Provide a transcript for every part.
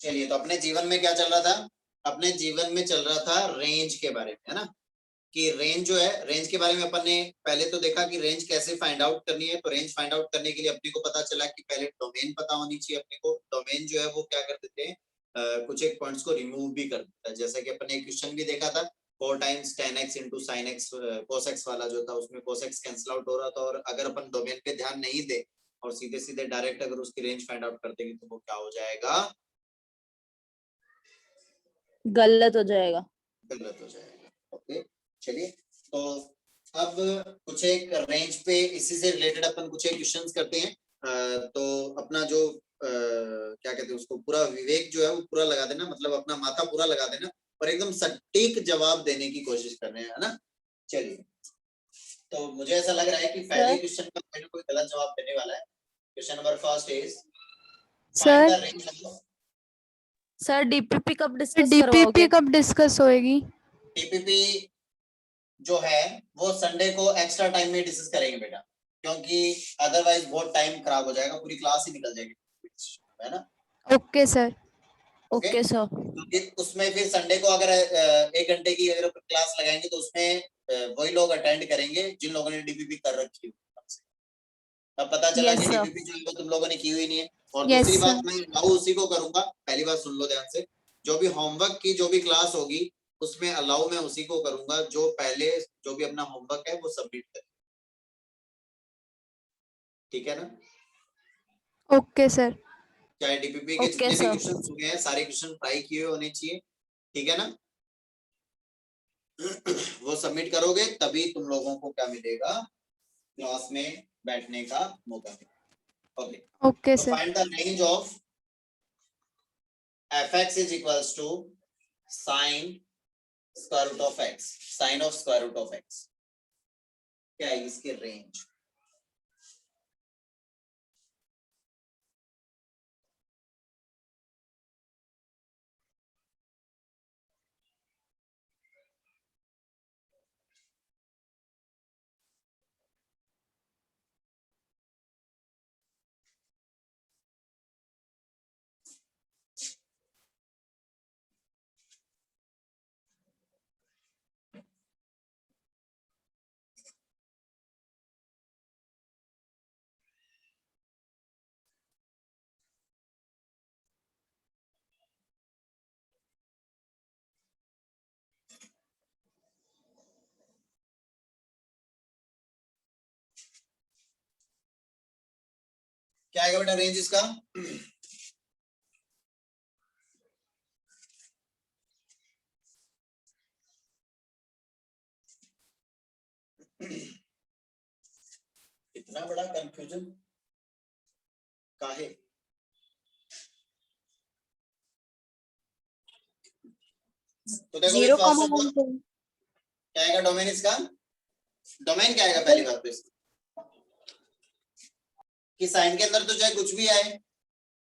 चलिए, तो अपने जीवन में क्या चल रहा था? अपने जीवन में चल रहा था रेंज के बारे में, है ना, कि रेंज जो है, रेंज के बारे में अपन ने पहले तो देखा कि रेंज कैसे फाइंड आउट करनी है। तो रेंज फाइंड आउट करने के लिए अपने को पता चला कि पहले डोमेन पता होनी चाहिए अपने को। डोमेन जो है वो क्या कर देते हैं, कुछ एक पॉइंट्स को रिमूव भी कर देता है। जैसे कि अपन ने क्वेश्चन भी देखा था, 4 times tan x into sine x cos x वाला जो था, उसमें cos x कैंसिल आउट हो रहा था। और अगर अपन डोमेन पे ध्यान नहीं दे और सीधे सीधे डायरेक्ट अगर उसकी रेंज फाइंड आउट कर देंगे तो वो क्या हो जाएगा? गलत हो जाएगा। गलत हो जाएगा। ओके, चलिए, तो अब कुछ एक रेंज पे इसी से रिलेटेड अपन कुछ एक क्वेश्चंस करते हैं। तो अपना जो क्या कहते हैं उसको, पूरा विवेक जो है वो पूरा लगा देना, मतलब अपना माथा पूरा लगा देना और एकदम सटीक जवाब देने की कोशिश कर रहे हैं, है ना। चलिए, तो मुझे ऐसा लग रहा है कि पहले क्वेश्चन का कोई ना कोई गलत जवाब देने वाला है। Question number first is, find the range of. Sir DPP कब डिस्कस होएगी? टीपीपी जो है वो संडे को एक्स्ट्रा टाइम में डिस्कस करेंगे बेटा, क्योंकि अदरवाइज बहुत टाइम खराब हो जाएगा, पूरी क्लास ही निकल जाएगी, है ना। Okay sir. ओके सर, क्योंकि उसमें फिर संडे को अगर 1 घंटे की अगर क्लास लगाएंगे तो उसमें वही लोग अटेंड करेंगे जिन लोगों ने डीपीपी कर रखी है। तब पता चला कि डीपीपी जो है तुम लोगों ने की हुई नहीं है। और दूसरी बात, मैं अलाउ उसी को करूंगा। पहली बात सुन लो ध्यान से, जो भी होमवर्क की जो भी क्लास होगी उसमें अलाउ मैं उसी को करूंगा जो पहले जो भी अपना होमवर्क है वो सबमिट करे। ठीक है ना? Okay sir. चाहे डीपीपी के जितने भी क्वेश्चन हुए हैं सारे क्वेश्चन ट्राई किए होने चाहिए। ठीक है ना? वो सबमिट करोगे तभी तुम लोगों को क्या मिलेगा, क्लास में बैठने का मौका मिलेगा। Okay okay sir. Find the range of fx is equals to sin square root of x, sin of square root of x। क्या है इसके रेंज? क्या आएगा बेटा रेंज इसका? इतना बड़ा कंफ्यूजन काहे? तो देखो 0,1 क्या आएगा डोमेन इसका? डोमेन क्या आएगा पहली बात तो इसका, कि साइन के अंदर तो चाहे कुछ भी आए,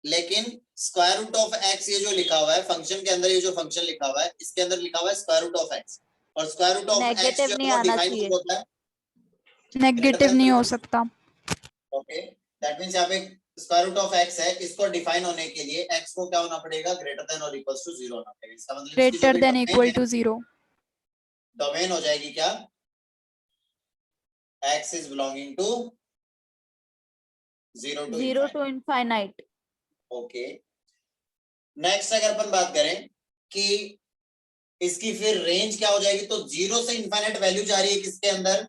लेकिन स्क्वायर रूट ऑफ एक्स ये जो लिखा हुआ है फंक्शन के अंदर, ये जो फंक्शन लिखा हुआ है इसके अंदर लिखा हुआ है स्क्वायर रूट ऑफ एक्स। और स्क्वायर रूट ऑफ एक्स जो है वो डिफाइन कब होता है? नेगेटिव नहीं हो सकता। ओके, दैट मींस यहाँ पे स्क्वायर रूट ऑफ एक्स है, इसको डिफाइन होने के लिए एक्स को क्या होना पड़ेगा? ग्रेटर देन और इक्वल्स टू 0 होना पड़ेगा। इसका मतलब greater than equal to 0 domain हो जाएगी क्या? X is belonging to 0 to infinite. Okay, next अगर अपन बात करें कि इसकी फिर रेंज क्या हो जाएगी, तो 0 से इनफाइनाइट वैल्यू जा रही है किसके अंदर?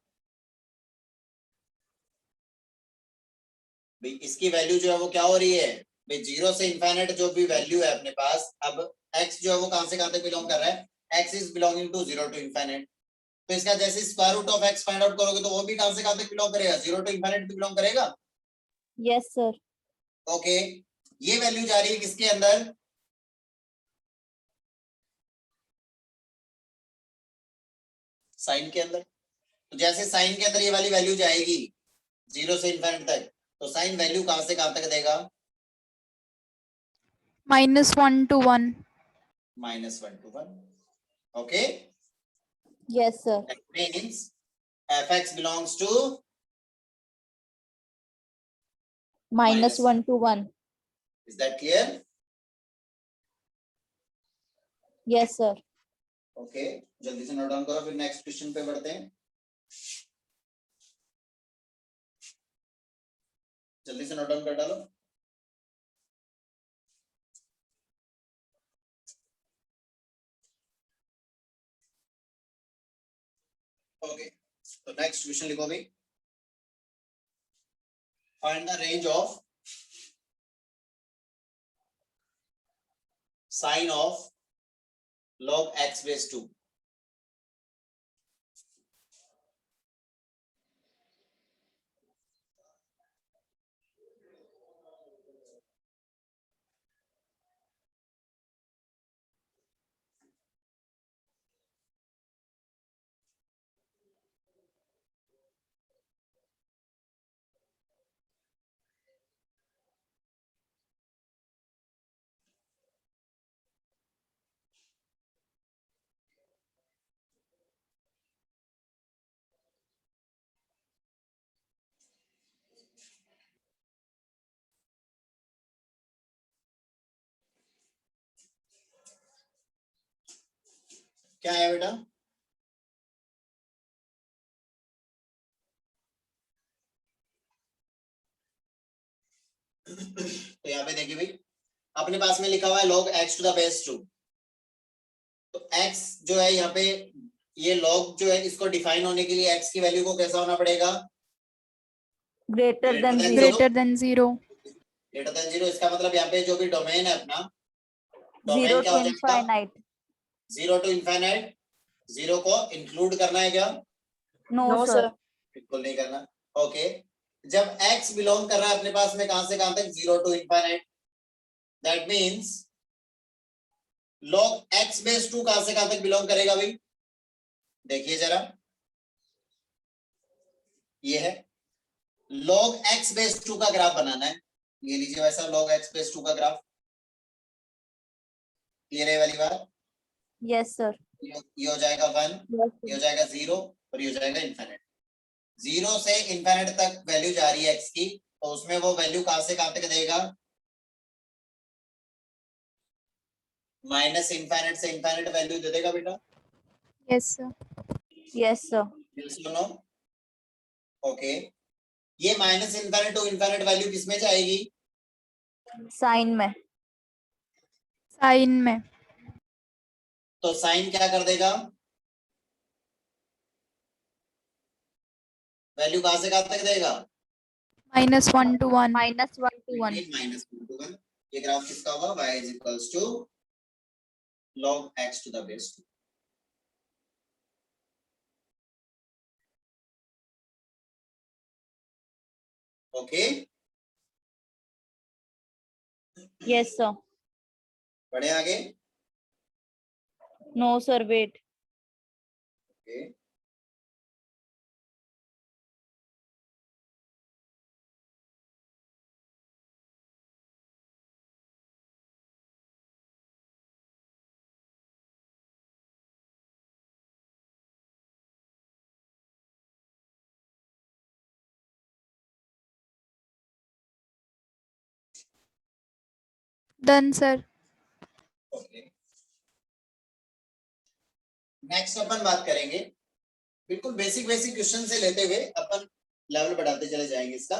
भाई इसकी वैल्यू जो है वो क्या हो रही है? भाई 0 से इनफाइनाइट जो भी वैल्यू है अपने पास, अब x जो है वो कहां से कहां तक बिलोंग कर रहा है? x is belonging to 0 to infinite. तो इसका जैसे square root of x find out करोगे तो वो भी कहां से कहां तक बिलोंग करेगा? 0 टू इनफाइनाइट बिलोंग करेगा। Yes sir. ओके, ये वैल्यू जा रही है किसके अंदर? साइन के अंदर। तो जैसे साइन के अंदर ये वाली वैल्यू जाएगी 0 से इनफाइनाइट तक, तो साइन वैल्यू कहां से कहां तक देगा? -1 to 1। -1 to 1। Okay, yes sir. that means fx belongs to -1 to 1। is that clear? Yes, sir. Okay, जल्दी से नोट डाउन करो, फिर नेक्स्ट क्वेश्चन पे बढ़ते हैं। जल्दी से नोट डाउन कर डालो। ओके, तो नेक्स्ट क्वेश्चन लिखो भी। Find the range of sine of log x base 2। क्या है बेटा? तो यहाँ पे देखिए भाई, अपने पास में लिखा हुआ है log x to the base 2। तो x जो है यहाँ पे, ये log जो है, इसको डिफाइन होने के लिए x की वैल्यू को कैसा होना पड़ेगा? Greater than than 0. greater than 0, greater than 0। इसका मतलब यहाँ पे जो भी डोमेन है अपना, 0 डोमेन क्या to हो जाएगा? infinite. 0 to infinite। 0 को इंक्लूड करना है क्या? No, no sir. sir, बिल्कुल नहीं करना। ओके, जब x बिलोंग कर रहा है अपने पास में कहां से कहां तक? 0 to infinite। That means log x base 2 कहां से कहां तक बिलोंग करेगा भाई? देखिए जरा, ये है log x बेस 2 का ग्राफ बनाना है। ये लीजिए वैसा log x बेस 2 का ग्राफ। क्लियर है वाली बात? Yes, sir. ये हो जाएगा 1, Yes, ये sir. हो जाएगा 0 और ये हो जाएगा इनफिनिट। 0 से इनफिनिट तक वैल्यू जा रही है x की, तो उसमें वो वैल्यू कहां से कहां तक देगा? माइनस इनफिनिट से इनफिनिट वैल्यू दे देगा बेटा। yes sir, Yes, sir. सुनो, ओके, ये minus infinite to infinite value किसमें जाएगी? Sign में. sin में, तो साइन क्या कर देगा? वैल्यू कहां से कहां तक देगा? -1 to 1, -1 to 1. Minus 1 to 1। ये ग्राफ किसका होगा? y is equals to log x to the base 2। Okay, Yes, sir. बढ़े आगे। No, sir. Wait. Okay, done sir, okay, next अपन बात करेंगे, बिल्कुल बेसिक बेसिक क्वेश्चन से लेते हुए अपन लेवल बढ़ाते चले जाएंगे इसका।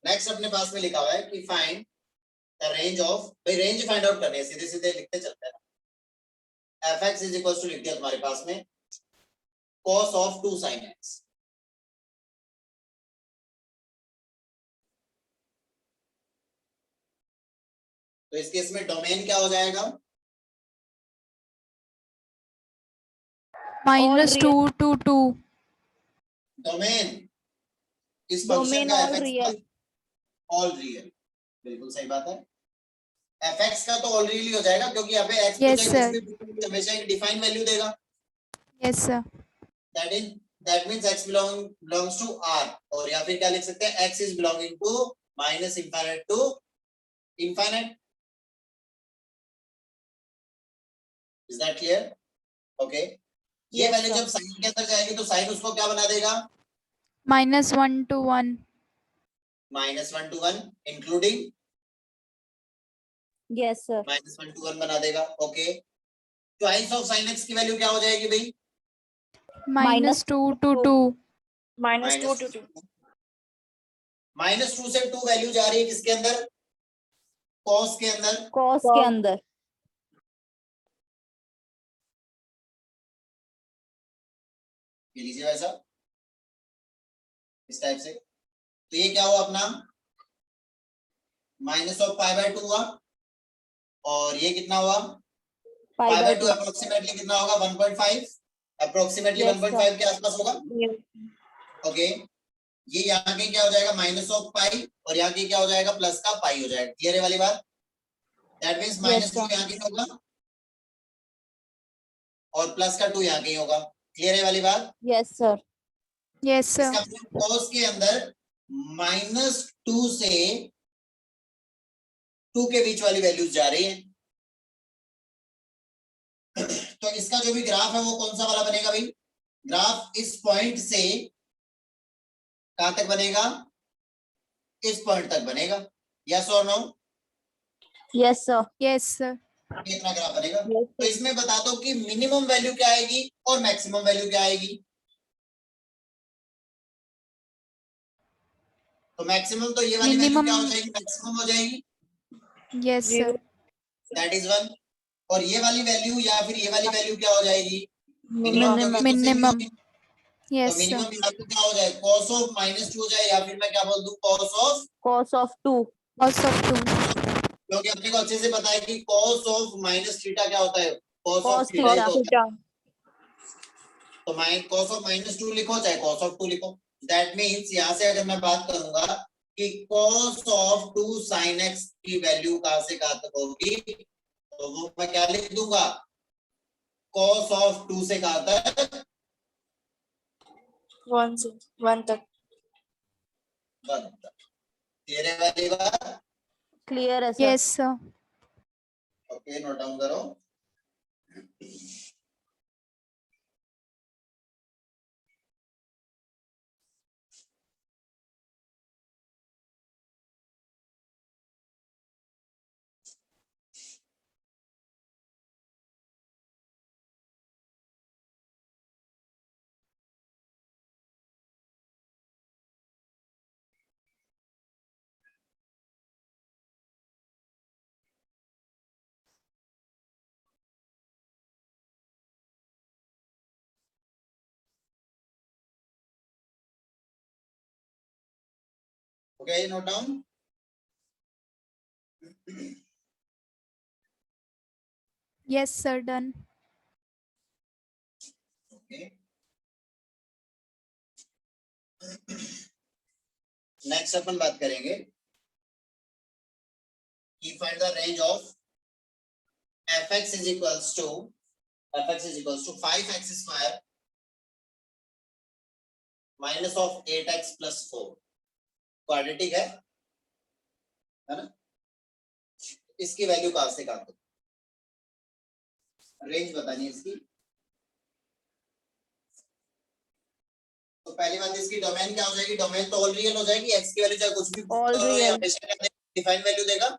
नेक्स्ट अपने पास में लिखा हुआ है कि फाइंड द रेंज ऑफ, भाई रेंज फाइंड आउट करनी है, सीधे सीधे लिखते चलते हैं। fx इज इक्वल टू लिख दिया तुम्हारे पास में cos ऑफ 2 sin x। तो इस केस में डोमेन क्या हो जाएगा? -2 to 2, डोमेन इस फंक्शन Domain का all fx real. All real. बिल्कुल सही बात है। fx का तो ऑल रियल ही हो जाएगा, क्योंकि यहाँ पे x Yes, तो sir. हमेशा एक डिफाइन वैल्यू देगा। yes sir, that means x belongs to r, और या फिर क्या लिख सकते हैं? x is belonging to minus infinite to infinite। Is that clear? Okay, ये Yes, वैल्यू sir. जब साइन के अंदर जाएगी तो साइन उसको क्या बना देगा? -1 to 1, -1 to 1 including Yes, sir. -1 to 1 बना देगा। Okay, twice of sin x की वैल्यू क्या हो जाएगी भाई? -2 to 2. -2 to 2. -2 से 2 वैल्यू जा रही है किसके अंदर? cos के अंदर। cos के अंदर। ये लीजिए वैसा इस टाइप से। तो ये क्या हुआ अपना -π/2 हुआ, और ये कितना हुआ π/2 अप्रोक्सीमेटली कितना होगा 1.5, अप्रोक्सीमेटली Yes, 1.5 के आसपास होगा। Yes. ओके, ये यहाँ के क्या हो जाएगा -π, और यहाँ के क्या हो जाएगा प्लस का पाई हो जाएगा। क्लियर है वाली बात? दैट मींस -2 यहाँ के होगा और प्लस का 2 यहाँ के होगा। क्लियर है वाली बात? Yes sir. Yes, sir. इसका मतलब cos के अंदर -2 से 2 के बीच वाली वैल्यूज जा रही है। तो इसका जो भी ग्राफ है वो कौन सा वाला बनेगा भाई? ग्राफ इस पॉइंट से कहां तक बनेगा? इस पॉइंट तक बनेगा। यस और no? Yes sir. Yes, sir. कितना ग्राफ बनेगा? Yes, तो इसमें बता दो कि मिनिमम वैल्यू क्या आएगी और मैक्सिमम वैल्यू क्या आएगी। तो मैक्सिमम तो ये वाली वैल्यू Minimum- क्या हो जाएगी? मैक्सिमम हो जाएगी। Yes, sir. That is 1। और ये वाली वैल्यू या फिर ये वाली वैल्यू क्या हो जाएगी? Minimum. क्योंकि तो Minimum. same Yes, तो sir. मिनिमम यहाँ पे क्या हो जाए? cos ऑफ -2 हो जाए, या फिर मैं क्या बोल दूं cos of, Cos of 2. Also 2. क्योंकि अपने को अच्छे से पता है कि cos ऑफ -θ क्या होता है? cos ऑफ Cos थीटा ही तो होता है। Theta. तो cos ऑफ -2 लिखो चाहे cos ऑफ 2 लिखो। दैट मींस यहाँ से अगर मैं बात करूंगा कि cos ऑफ 2 sin x की वैल्यू कहां से कहां तक होगी, तो वो मैं क्या लिख दूंगा? cos ऑफ 2 से कहां तक? 1 से 1 तक. 1 तक। क्लियर है वाली बात? Clear है sir. Yes, sir. Okay, note down करो। Okay, note down. Yes, sir. Done. Okay. Next अपन बात करेंगे कि find the range of fx is equals to 5x square minus of 8x plus 4 quadratic है ना? इसकी वैल्यू कहां से कहां तक? रेंज बतानी है इसकी। तो पहली बात इसकी डोमेन क्या हो जाएगी? डोमेन तो ऑल रियल हो जाएगी। x की वैल्यू चाहे कुछ भी All real. डिफाइन वैल्यू देगा।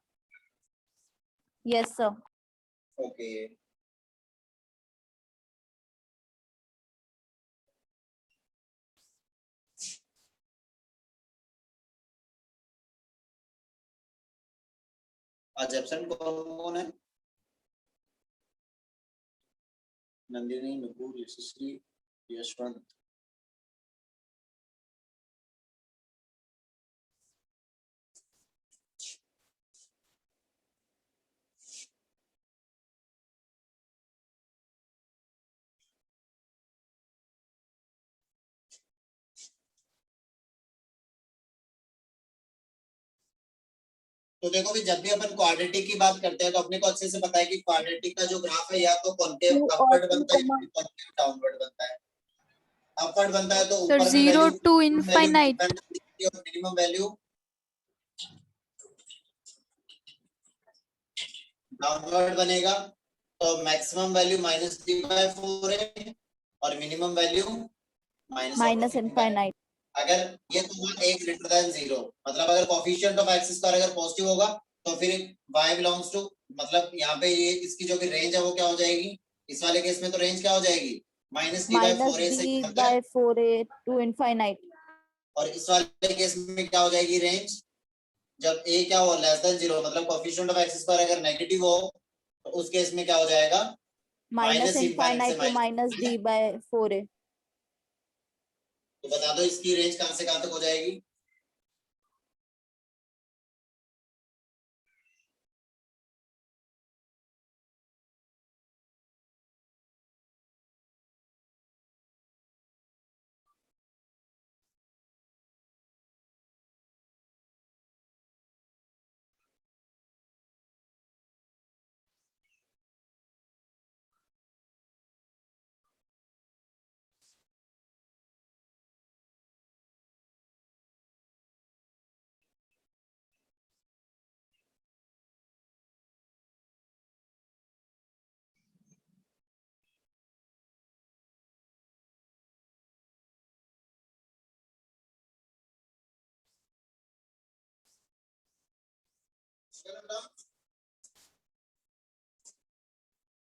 Yes sir. ओके, आज एब्सेंट कौन कौन है? नंदिनी, नुपुर, यशस्वी, यशवंत। तो देखो भी जब भी अपन क्वाड्रेटिक की बात करते हैं तो अपने को अच्छे से पता है कि क्वाड्रेटिक का जो ग्राफ है या तो कॉन्केव अपवर्ड बनता है या फिर कॉन्केव डाउनवर्ड बनता है। अपवर्ड बनता है तो Sir, ऊपर में 0 वैल्यू to infinite. और मिनिमम वैल्यू डाउनवर्ड बनेगा। तो मैक्सिमम वैल्यू -3/4 है और मिनिमम वैल्यू Minus infinite. अगर ये तो हुआ 1 ग्रेटर देन 0, मतलब अगर कोएफिशिएंट ऑफ x स्क्वायर अगर पॉजिटिव होगा तो फिर y बिलोंग्स टू, मतलब यहाँ पे ये इसकी जो भी रेंज है वो क्या हो जाएगी? इस वाले केस में तो रेंज क्या हो जाएगी, minus D by minus four A से डी क्या होता है, बाय 4a टू इनफाइनाइट। और इस वाले केस में क्या हो जाएगी रेंज, जब ए क्या हो लेस देन 0 मतलब कोएफिशिएंट ऑफ एक्स स्क्वायर अगर नेगेटिव हो तो उस केस में क्या हो जाएगा, माइनस माइनस इनफाइनाइट से infinite to minus D by 4a। तो बता दो इसकी रेंज कहां से कहां तक हो जाएगी,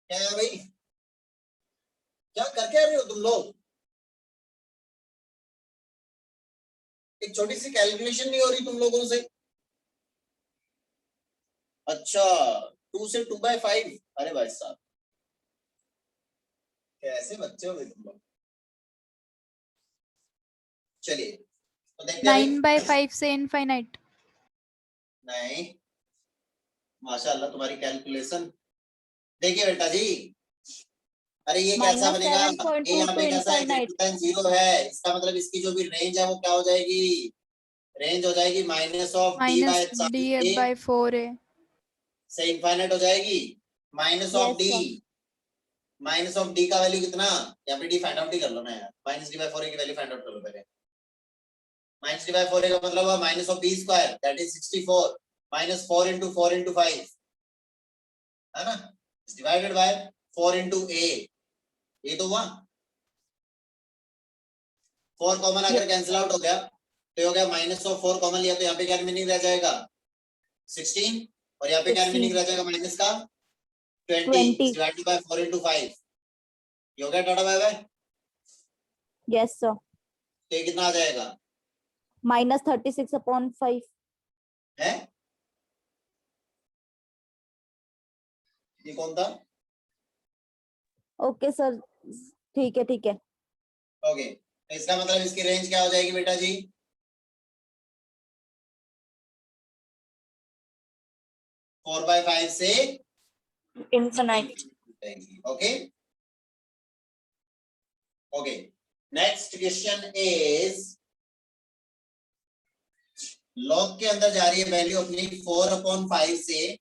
क्या है भाई, क्या करके आ रहे हो तुम लोग, एक छोटी सी कैलकुलेशन नहीं हो रही तुम लोगों से, अच्छा 2 से 2/5, अरे भाई साहब कैसे बच्चे हो भाई तुम लोग, चलिए तो देखते हैं 9/5 से इनफाइनाइट। नहीं, माशाल्लाह तुम्हारी कैलकुलेशन, देखिए बेटा जी, अरे ये कैसा माइनस बनेगा, ये 7.2 यहाँ टू पे कैसा है इनफाइनाइट। ग्रेटर देन 0 है, इसका मतलब इसकी जो भी रेंज है वो क्या हो जाएगी, रेंज हो जाएगी minus of d minus by d a by 4a। से इनफाइनाइट हो जाएगी, minus of yes d, sir. Minus of d का वैल्यू कितना, यहाँ पे डी फाइंड आउट ही कर लो ना यार, माइनस डी बाय 4a की वैल्यू फाइंड आउट कर लो पहले, माइनस डी बाय 4a का मतलब हुआ minus of b square that is 64 minus 4 into 4 into 5 है ना, डिवाइडेड बाय 4 into a, ये तो हुआ 4 कॉमन अगर कैंसिल आउट हो गया तो हो गया माइनस ऑफ 4 कॉमन लिया तो यहाँ पे क्या मीनिंग रह जाएगा 16, और यहाँ पे क्या 16 मीनिंग रह जाएगा माइनस का 20 20। डिवाइडेड बाय 4 into 5, ये हो गया tata bye bye, yes sir. तो ये कितना आ जाएगा माइनस 36/5। है, ये कौन था, ओके सर, ठीक है ठीक है। ओके तो इसका मतलब इसकी रेंज क्या हो जाएगी बेटा जी, 4/5 से Infinite. Okay okay, next question is, log के अंदर जा रही है वैल्यू अपनी 4/5 से,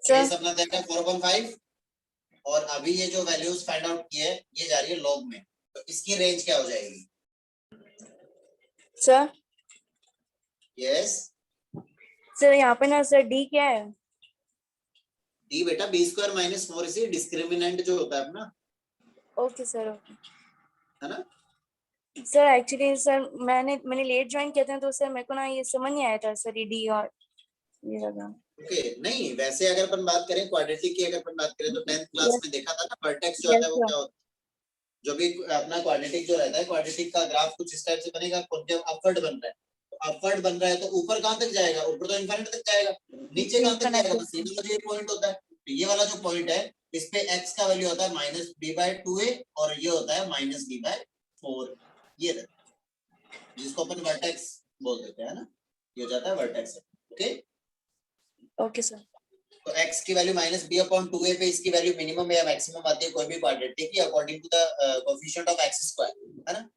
Sir, बेस अपना देगा 4/5, और अभी ये जो वैल्यूज फाइंड आउट की है ये जा रही है लॉग में, तो इसकी रेंज क्या हो जाएगी, sir, यस sir, यहाँ पे ना सर डी क्या है? डी बेटा बी स्क्वायर माइनस 4 इसी डिस्क्रिमिनेंट जो होता है अपना, ओके सर, ओके है ना, सर। एक्चुअली सर मैंने लेट ज्वाइन किया था तो सर मेरे को ना ये समझ नहीं आया था सर, ये डी और ये लगा। ओके नहीं वैसे अगर अपन बात करें क्वाड्रेटिक की, अगर अपन बात करें तो 10th क्लास Yes, में देखा था ना, वर्टेक्स जो yes होता है वो sir. क्या होता है, जो भी अपना क्वाड्रेटिक जो रहता है, क्वाड्रेटिक का ग्राफ कुछ इस टाइप से बनेगा, जब अपवर्ड बन रहा है तो अपवर्ड बन रहा है तो ऊपर कहां तक जाएगा, ऊपर तो इनफिनिट तक जाएगा, नीचे कहां तक जाएगा, बस सीधा जो ये पॉइंट होता है, तो ये वाला जो पॉइंट है इस पे x का वैल्यू होता है माइनस डी बाय 2a और ये होता है माइनस डी बाय 4, ये रहता है जिसको अपन वर्टेक्स बोल देते हैं ना, ये हो जाता है वर्टेक्स, ओके ओके सर। तो x की value minus b upon 2a पे इसकी वैल्यू मिनिमम या मैक्सिमम आती है कोई भी क्वाड्रेटिक की according to the coefficient of x square, है ना,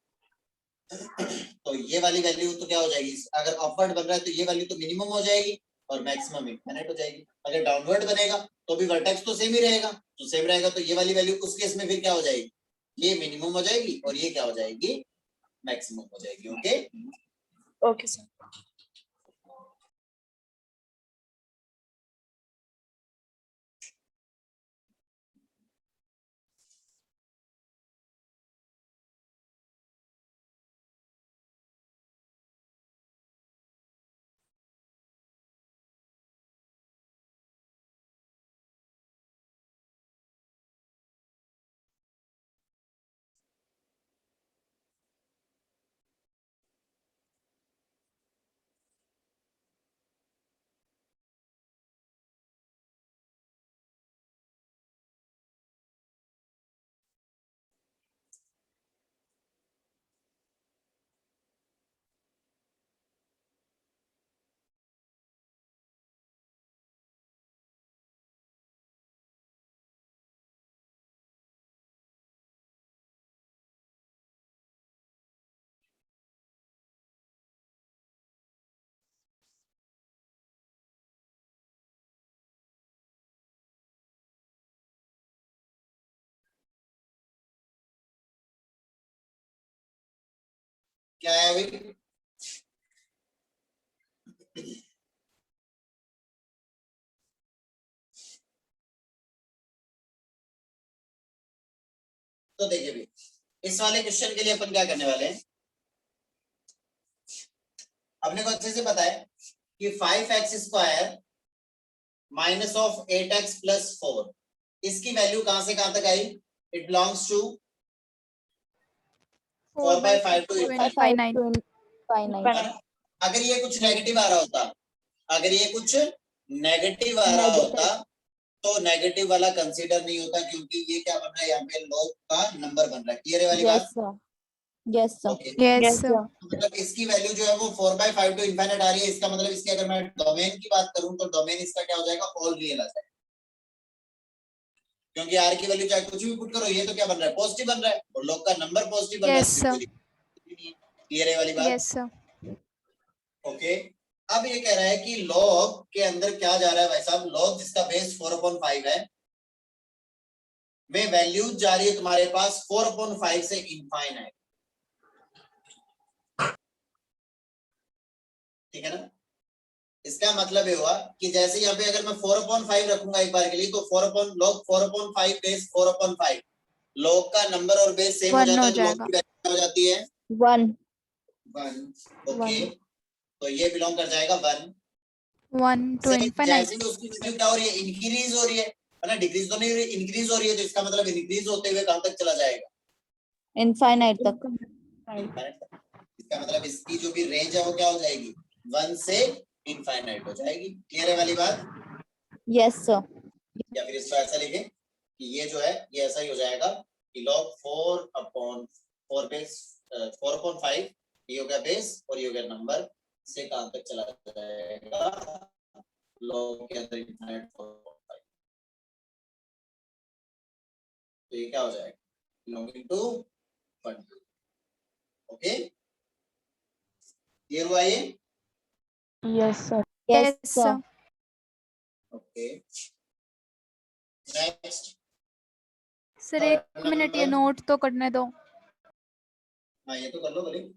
तो ये वाली वैल्यू तो क्या हो जाएगी, अगर अपवर्ड बन रहा है तो ये वैल्यू तो मिनिमम हो जाएगी और मैक्सिमम इनफिनिट हो जाएगी, अगर डाउनवर्ड बनेगा तो भी वर्टेक्स तो सेम ही रहेगा, तो सेम रहेगा तो ये वाली वैल्यू उस केस में फिर क्या हो जाएगी, ये मिनिमम हो जाएगी और ये क्या हो जाएगी मैक्सिमम हो जाएगी, ओके ओके सर। क्या है अभी? तो देखिए भी इस वाले क्वेश्चन के लिए अपन क्या करने वाले हैं, अपने को अच्छे से पता है कि 5x² minus of 8x plus 4, इसकी वैल्यू कहां से कहां तक आई? It belongs to 4/5 to infinite. Infinite. अगर ये कुछ नेगेटिव आ रहा होता, अगर ये कुछ नेगेटिव आ रहा होता तो नेगेटिव वाला कंसीडर नहीं होता, क्योंकि ये क्या बन रहा है यहाँ पे लॉग का नंबर बन रहा है। क्लियर है वाली Yes, बात? sir. Yes, sir. Okay Yes, sir. मतलब इसकी वैल्यू जो है वो 4/5 टू इनफाइनाइट आ रही है। इसका मतलब इसकी अगर मैं डोमेन की बात करूं तो डोमेन इसका क्या हो जाएगा? ऑल रियल आ जाएगा, क्योंकि आर की वैल्यू चाहे कुछ भी पुट करो, ये तो क्या बन रहा है? पॉजिटिव बन रहा है, और लॉग का नंबर पॉजिटिव बन रहा है। Yes, sir. क्लियर है वाली बात? Yes, sir. ओके अब ये कह रहा है कि लॉग के अंदर क्या जा रहा है भाई साहब? लॉग जिसका बेस 4/5 है, में वैल्यू जा रही है तुम्हारे पास 4/5 से इनफाइनाइट। ठीक है ना? इसका मतलब ये हुआ कि जैसे यहाँ पे अगर मैं 4/5 रखूंगा एक बार के लिए, तो 4/5 बेस 4/5, लॉग का नंबर और बेस सेम हो 1 जाता हो है, तो लॉग जाएगा. की वैल्यू हो जाती है 1. 1। ओके तो ये बिलोंग कर जाएगा 1 1 to से। infinite. जैसे ही उसकी वैल्यू क्या हो रही है? इंक्रीज हो रही है ना, डिक्रीज तो नहीं हो रही, इंक्रीज हो रही है। तो इसका मतलब इंक्रीज होते हुए कहां तक चला जाएगा? Infinite तक. इसका मतलब इसकी जो भी रेंज है वो क्या हो जाएगी? 1 से इनफाइनाइट हो जाएगी। क्लियर है वाली बात? Yes, sir. या फिर इसको ऐसा लिखें कि ये जो है ये ऐसा ही हो जाएगा कि log 4/4 बेस 4/5, ये हो गया बेस और ये हो गया नंबर, से कहां तक चला जाएगा? log के अंदर इनफाइनाइट 4/5। तो ये क्या हो जाएगा? Belonging to 1। ओके क्लियर हुआ ये? Yes, sir. Yes, Yes, sir. sir. Okay next sir एक मिनट ये नोट तो करने दो. हाँ ये तो कर लो भले।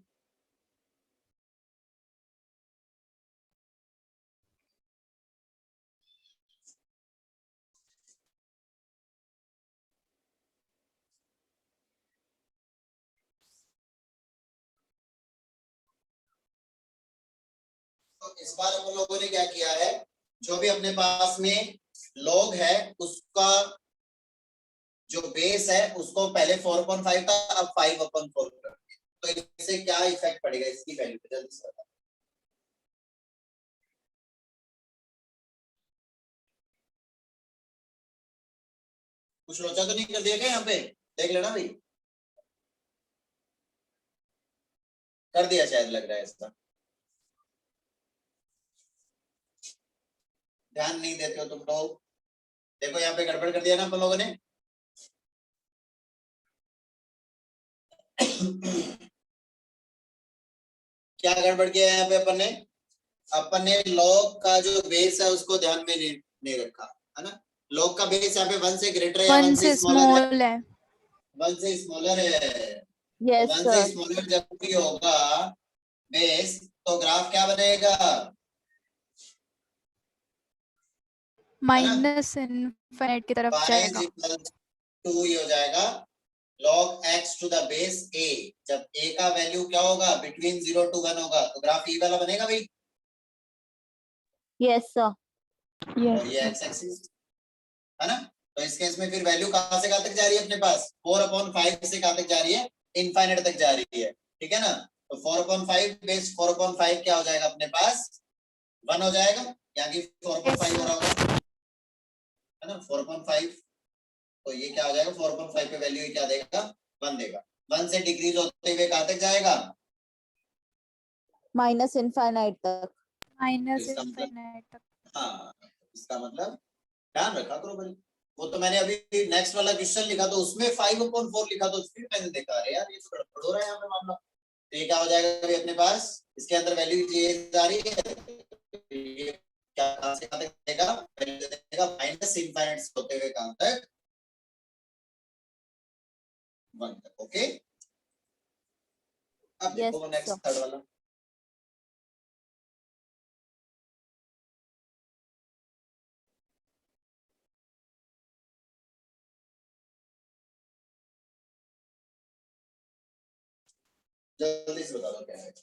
तो इस बार हम लोगों ने क्या किया है, जो भी अपने पास में लॉग है उसका जो बेस है उसको पहले 4/5 था, अब 5/4 कर दिया। तो इससे क्या इफेक्ट पड़ेगा इसकी वैल्यू पे? जल्दी से बताओ। कुछ लोचा तो नहीं कर दिया क्या यहाँ पे? देख लेना भाई, कर दिया शायद लग रहा है इसका। ध्यान नहीं देते हो तुम लोग। देखो यहाँ पे गड़बड़ कर दिया ना अपन लोगों ने। क्या गड़बड़ किया है यहाँ पे अपन ने लॉग का जो बेस है उसको ध्यान में नहीं रखा है ना। लॉग का बेस यहाँ पे 1 से ग्रेटर है या 1 1 से से स्मॉलर है? small है. 1 से स्मॉलर है। Yes, 1 से sir. स्मॉलर जब भी होगा बेस, तो ग्राफ क्या बनेगा? माइनस इनफाइनाइट की तरफ y जाएगा. is equal to ये हो जाएगा log x to the base a। जब a का वैल्यू क्या होगा? बिटवीन 0 to 1 होगा, तो ग्राफ ये वाला बनेगा भाई। Yes, sir. और ये x एक्सिस है ना। तो इस केस में फिर वैल्यू कहां से कहां तक जा रही है अपने पास? 4/5 से कहां तक जा रही है? इनफाइनाइट तक जा रही है। ठीक है ना। तो 4/5 बेस 4/5 क्या हो जाएगा अपने पास? 1 हो जाएगा, यहाँ की 4/5 हो रहा होगा है ना, 4/5। तो ये क्या हो जाएगा? 4/5 पे वैल्यू क्या देगा? 1 देगा। 1 से डिक्रीज होते हुए कहां तक जाएगा? Minus infinite तक. माइनस इसका मतलब इनफाइनाइट तक. हाँ, इसका मतलब ध्यान रखा करो भाई। वो तो मैंने अभी नेक्स्ट वाला क्वेश्चन लिखा तो उसमें 5/4 लिखा, तो फिर मैंने देखा अरे यार ये तो गड़बड़ हो रहा है यहाँ पे मामला। तो ये क्या हो जाएगा अभी अपने पास? इसके अंदर वैल्यू ये जा रही है, ये क्या कहां से कहां तक देगा? वैल्यू देगा माइनस इनफाइनाइट से होते हुए कहां तक? 1 तक। ओके अब Yes, देखो sir. नेक्स्ट थर्ड वाला। जल्दी से बता दो क्या है।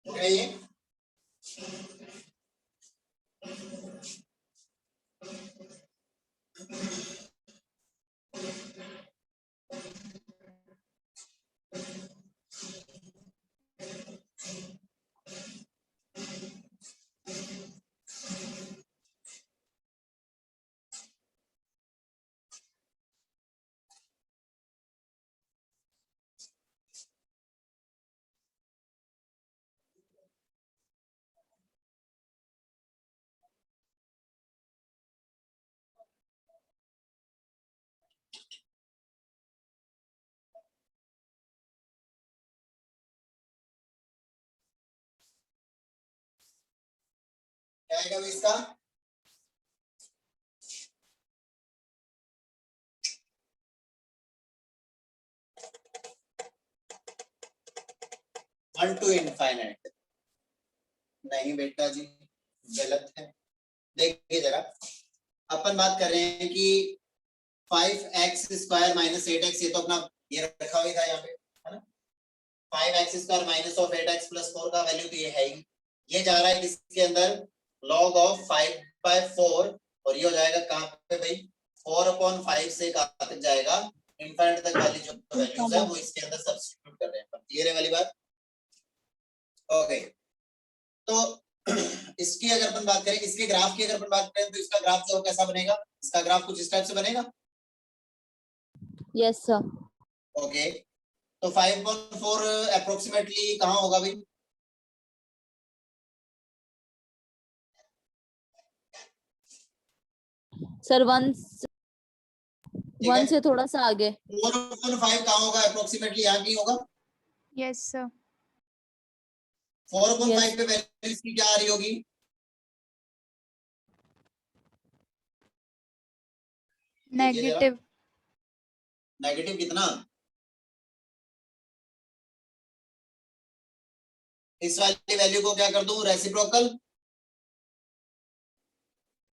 हो गया ये? क्या आएगा अभी इसका? One two infinite. नहीं बेटा जी, गलत है। देखिए जरा, अपन बात कर रहे हैं कि 5x² माइनस 8x, ये तो अपना ये रखा हुआ था यहाँ पे, है ना। 5x² minus of 8x plus 4 का वैल्यू तो ये है ही। ये जा रहा है किसके अंदर? log ऑफ 5/4, और ये हो जाएगा कहाँ पे भाई? 4/5 से कहाँ तक जाएगा? इनफाइनाइट तक वाली जो वैल्यूज है वो इसके अंदर सब्स्टिट्यूट कर रहे हैं। क्लियर है वाली बात? ओके, तो इसकी अगर अपन बात करें, इसके ग्राफ की अगर अपन बात करें, तो इसका ग्राफ जो कैसा बनेगा? इसका ग्राफ कुछ इस टाइप से बनेगा। Yes, sir. ओके, तो 5/4 अप्रोक्सीमेटली कहाँ होगा भाई? Sir, one से थोड़ा सा आगे। 4/5 कहाँ होगा अप्रोक्सीमेटली? यहाँ की होगा। Yes sir. 4/5 पे वैल्यू इसकी क्या आ रही होगी? नेगेटिव। नेगेटिव कितना? इस वाली वैल्यू को क्या कर दूं? रेसिप्रोकल।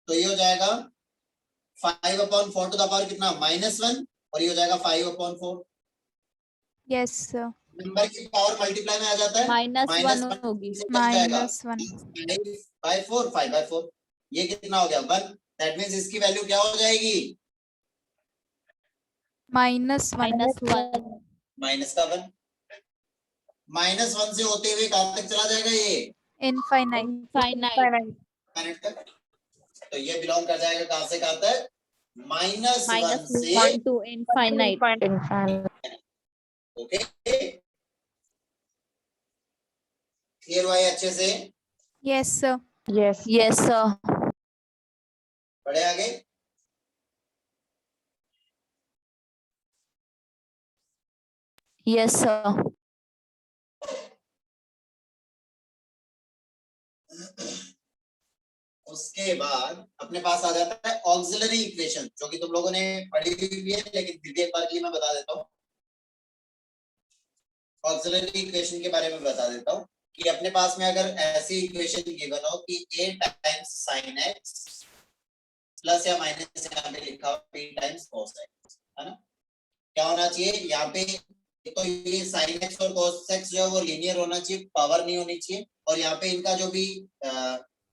तो ये हो जाएगा 5/4 टू द पावर कितना? -1, और ये हो जाएगा 5/4। Yes sir. नंबर की पावर मल्टीप्लाई में आ जाता है, -1 होगी। -1। 5/4 5/4, ये कितना हो गया? 1। दैट मींस इसकी वैल्यू क्या हो जाएगी? -1। माइनस का 1। -1 से होते हुए कहां तक चला जाएगा ये? इनफाइनाइट। इनफाइनाइट तक। तो ये बिलोंग कर जाएगा कहां से कहां तक? -1 से -1 to infinite. ओके, क्लियर हुआ है अच्छे से? Yes sir. Yes, sir. बढ़े आगे। Yes, sir. उसके बाद अपने पास आ जाता है ऑक्सिलरी इक्वेशन, जो कि तुम लोगों ने पढ़ी हुई है, लेकिन फिर भी एक बार के लिए मैं बता देता हूँ। ऑक्सिलरी इक्वेशन के बारे में बता देता हूँ कि अपने पास में अगर ऐसी इक्वेशन गिवन हो कि a times sin x plus या माइनस यहाँ पे लिखा हो b टाइम्स cos x, है ना। क्या होना चाहिए यहाँ पे? तो ये sin x और cos x जो है वो लीनियर होना चाहिए, पावर नहीं होनी चाहिए। और यहाँ पे इनका जो भी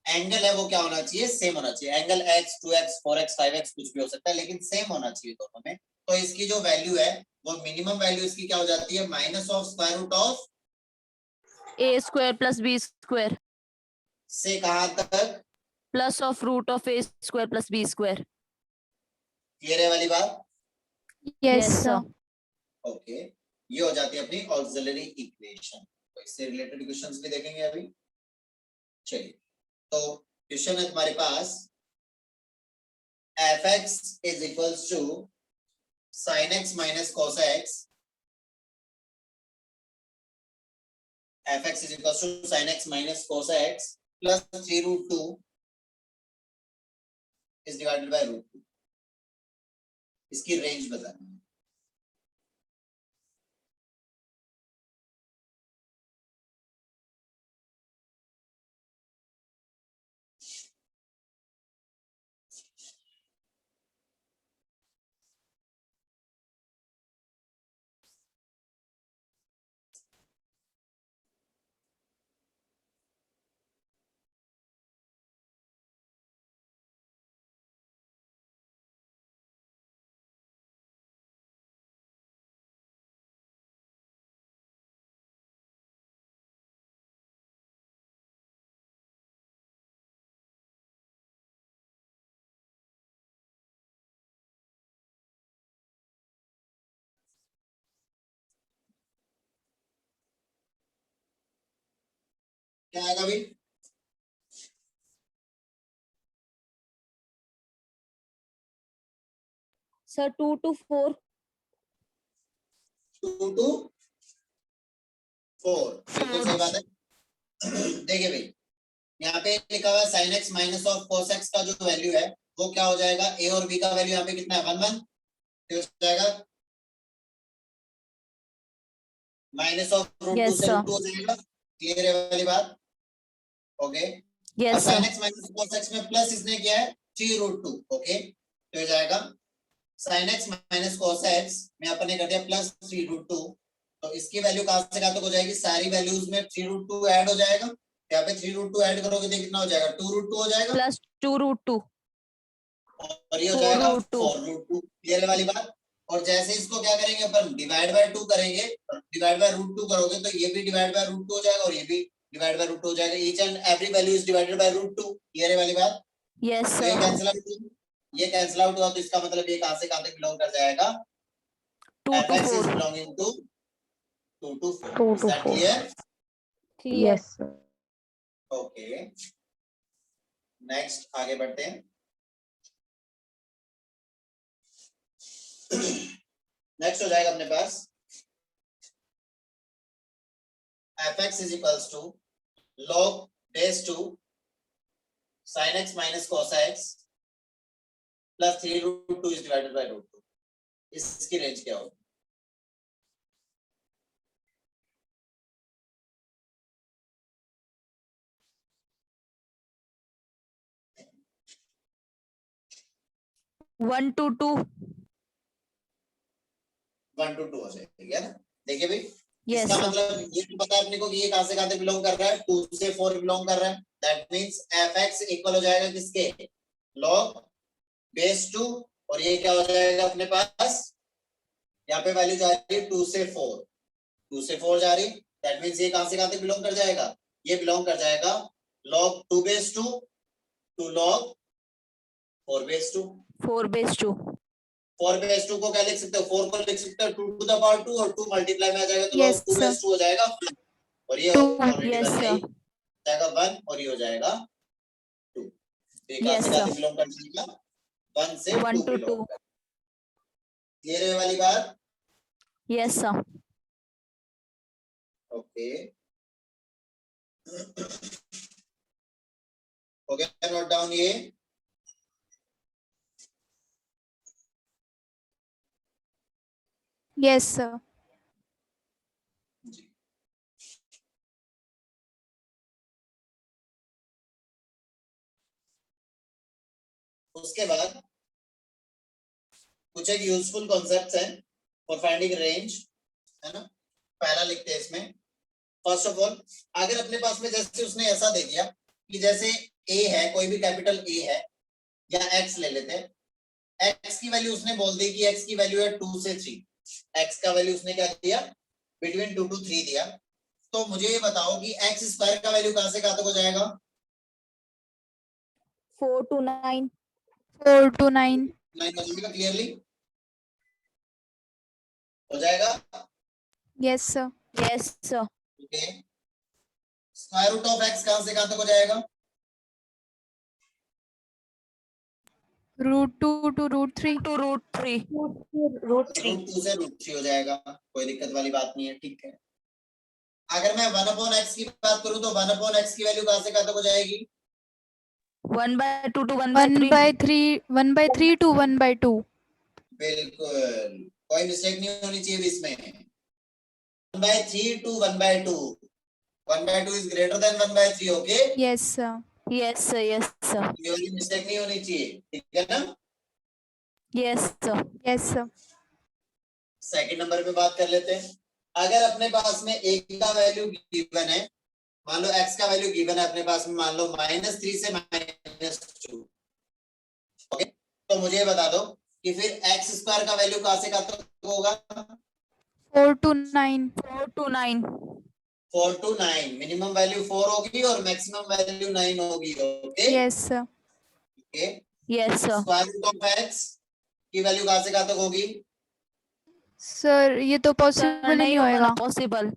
एंगल है वो क्या होना चाहिए? सेम होना चाहिए। Angle x 2x 4x 5x कुछ भी हो सकता है, लेकिन सेम होना चाहिए दोनों में। तो इसकी जो वैल्यू है वो मिनिमम वैल्यू इसकी क्या हो जाती है? -√(√ A square plus B square. से कहां तक? Plus of root of a square plus b square. Clear है वाली बात? Yes sir. ओके, ये हो जाती है अपनी ऑक्सिलरी इक्वेशन। तो इससे रिलेटेड क्वेश्चंस भी देखेंगे अभी। चलिए, तो क्वेश्चन है तुम्हारे पास, fx is equals to sin x minus cos x, fx is equals to sin x minus cos x plus 3 root 2 is divided by root 2। इसकी रेंज बताना है। क्या आएगा अभी? Sir 2 to 4। 2 to 4, बिल्कुल सही बात है। देखिए भाई, यहाँ पे लिखा हुआ है sin x minus of cos x का जो वैल्यू है वो क्या हो जाएगा? a और b का वैल्यू यहाँ पे कितना है? 1 1 हो जाएगा, माइनस ऑफ रूट 2 Yes, से sir. रूट 2 हो जाएगा। क्लियर है वाली बात? Okay, yes sin sir. x minus cos x में प्लस इसने किया है 3 रूट 2। ओके, तो हो जाएगा sin x minus cos x में अपन ने कर दिया प्लस 3 रूट 2। तो इसकी वैल्यू कहां से कहां तक हो जाएगी? सारी वैल्यूज में 3 रूट 2 ऐड हो जाएगा। यहाँ पे 3 रूट 2 ऐड करोगे तो कितना हो जाएगा? 2 रूट 2 हो जाएगा, प्लस 2 रूट 2। और ये हो 4 जाएगा रूट 2। 4 रूट 2। क्लियर है वाली बात? और जैसे इसको क्या करेंगे अपन? डिवाइड बाय 2 करेंगे, डिवाइड बाय रूट 2 करोगे तो ये भी डिवाइड बाय रूट 2 हो जाएगा और ये भी डिवाइड बाय रूट 2 हो जाएगा। Each and every value is divided by root 2। Clear है वाली बात? यस तो ये सर। कैंसिल आउट, ये कैंसिल आउट हुआ तो इसका मतलब ये कहां से कहां तक बिलोंग कर जाएगा? 2 to fx is 4। belonging to 2 to 4। 2 Is to that 4. clear? Clear. Yes, sir. Okay, next आगे बढ़ते हैं। नेक्स्ट हो जाएगा अपने पास fx is equals to log base 2 sin x minus cos x plus 3 root 2 is divided by root 2। इसकी range क्या होगी? One two to. 1 to 2 हो जाएगी, है ना? देखिए भाई, यस इसका सर। मतलब ये तो पता है अपने को कि ये कहां से कहां तक बिलोंग कर रहा है? 2 से 4 बिलोंग कर रहा है। दैट मींस fx इक्वल हो जाएगा किसके? log बेस 2, और ये क्या हो जाएगा अपने पास? यहाँ पे वैल्यू जा रही है 2 से 4, 2 से 4 जा रही। दैट मींस ये कहां से कहां तक बिलोंग कर जाएगा? ये बिलोंग कर जाएगा log 2 base 2 to log 4 base 2। 4 base 2। 4 base 2 को क्या लिख सकते हो? 4 को लिख सकते हो 2 to the power 2, और 2 मल्टीप्लाई में आ जाएगा तो Yes, log 2 बेस 2 हो जाएगा, और ये 2, ऑलरेडी yes, बन sir. गई, जाएगा 1 और ये हो जाएगा 2। ये कहां Yes, से कहां sir. तक बिलोंग कर जाएगा? 1 से 1 2 to बिलोंग 2। कर। क्लियर है वाली बात? Yes sir. ओके, हो गया नोट डाउन ये? yes sir. जी, उसके बाद कुछ एक यूजफुल कॉन्सेप्ट्स हैं फॉर फाइंडिंग रेंज, है ना? पहला लिखते हैं इसमें। फर्स्ट ऑफ ऑल, अगर अपने पास में जैसे उसने ऐसा दे दिया कि जैसे a है, कोई भी कैपिटल a है, या x ले लेते हैं। x की वैल्यू उसने बोल दी कि x की वैल्यू है 2 से 3। x का वैल्यू उसने क्या दिया? बिटवीन 2 to 3 दिया। तो मुझे ये बताओ कि x स्क्वायर का वैल्यू कहां से कहां तक हो जाएगा? 4 to 9. 4 to 9. 9 हो जाएगा क्लियरली, हो जाएगा। Yes, sir. Yes, sir. Okay, square root of x कहां से कहां तक हो जाएगा? Root 2 to root 3. To root 3. Root 3 root 2 से रूट 3 हो जाएगा, कोई दिक्कत वाली बात नहीं है, ठीक है। अगर मैं 1 अपॉन x की बात करूं तो 1 अपॉन x की वैल्यू कहां से कहां तक हो जाएगी? 1 by 2 to 1 by 1 3. by 3. 1 by 3 to 1 by 2. बिल्कुल, कोई मिस्टेक नहीं होनी चाहिए भी इसमें। 1 by 3 to 1 by 2, 1 by 2 is greater than 1 by 3, okay? Yes, sir. Yes, sir. Yes, sir. ये वाली मिस्टेक नहीं होनी चाहिए, ठीक है ना? Yes, sir. Yes, sir. Second number पे बात कर लेते हैं। अगर अपने पास में a का वैल्यू गिवन है, मान लो x का वैल्यू गिवन है अपने पास में, मान लो -3 से -2, ओके? तो मुझे बता दो कि फिर x स्क्वायर का वैल्यू कहां से कहां तक होगा? 4 to 9. 4 to 9. 4 to 9, minimum value 4 होगी और मैक्सिमम वैल्यू 9 होगी, okay? Yes, sir. Yes, sir. Square root of x की वैल्यू कहां से कहां तक होगी? Sir, ये तो Sir, possible ही नहीं नहीं होगा ना होएगा. possible.